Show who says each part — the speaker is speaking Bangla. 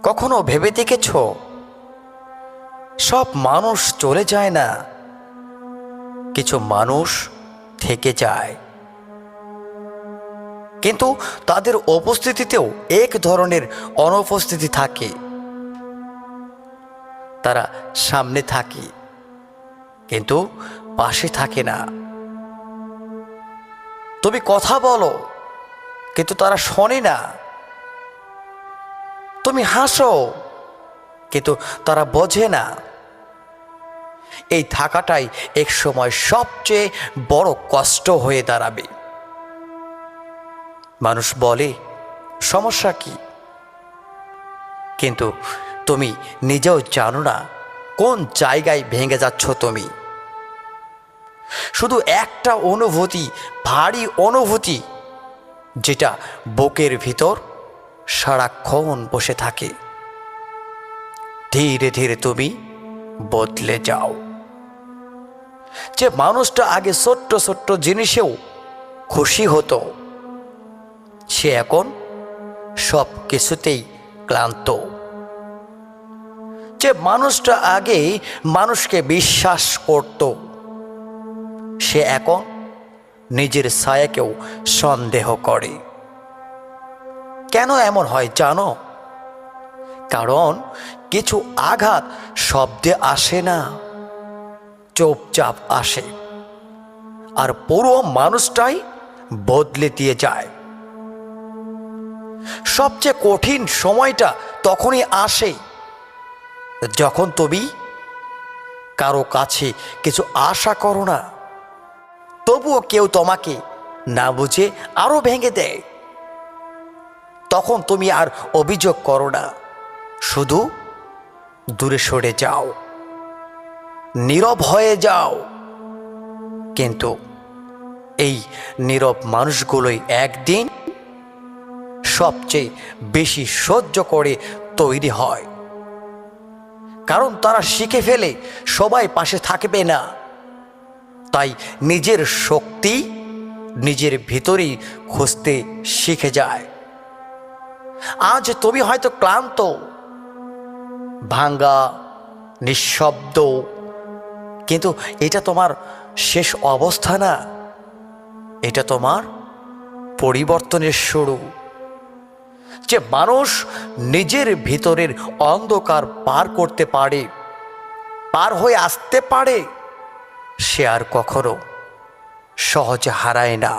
Speaker 1: কখনো ভেবে দেখেছ সব মানুষ চলে যায় না, কিছু মানুষ থেকে যায়, কিন্তু তাদের উপস্থিতিতেও এক ধরনের অনুপস্থিতি থাকে। তারা সামনে থাকে কিন্তু পাশে থাকে না। তুমি কথা বলো কিন্তু তারা শোনে না। তুমি হাসো কিন্তু তারা বোঝে না। এই থাকাটাই এক সময় সবচেয়ে বড় কষ্ট হয়ে দাঁড়াবে। মানুষ বলে সমস্যা কি, কিন্তু তুমি নিজেও জানো না কোন জায়গায় ভেঙে যাচ্ছ তুমি। শুধু একটা অনুভূতি, ভারী অনুভূতি, যেটা বুকের ভিতর সারাক্ষণ বসে থাকে। ধীরে ধীরে তুমি বদলে যাও। যে মানুষটা আগে ছোট্ট ছোট্ট জিনিসেও খুশি হতো, সে এখন সব কিছুতেই ক্লান্ত। যে মানুষটা আগে মানুষকে বিশ্বাস করত, সে এখন নিজের ছায়াকেও সন্দেহ করে। কেন এমন হয় জানো? কারণ কিছু আঘাত শব্দে আসে না, চুপচাপ আসে, আর পুরো মানুষটাই বদলে দিয়ে যায়। সবচেয়ে কঠিন সময়টা তখনই আসে যখন তুমি কারো কাছে কিছু আশা করো না, তবুও কেউ তোমাকে না বুঝে আরো ভেঙে দেয়। তখন তুমি আর অভিযোগ করো না, শুধু দূরে সরে যাও, নীরব হয়ে যাও। কিন্তু এই নীরব মানুষগুলোই একদিন সবচেয়ে বেশি সহ্য করে তৈরি হয়। কারণ তারা শিখে ফেলে সবাই পাশে থাকবে না, তাই নিজের শক্তি নিজের ভিতরেই খুঁজতে শিখে যায়। আজ তুমি হয়তো ক্লান্ত, ভাঙ্গা, নিঃশব্দ, কিন্তু এটা তোমার শেষ অবস্থা না, এটা তোমার পরিবর্তনের শুরু। যে মানুষ নিজের ভিতরের অন্ধকার পার করতে পারে, পার হয়ে আসতে পারে, সে আর কখনো সহজে হারায় না।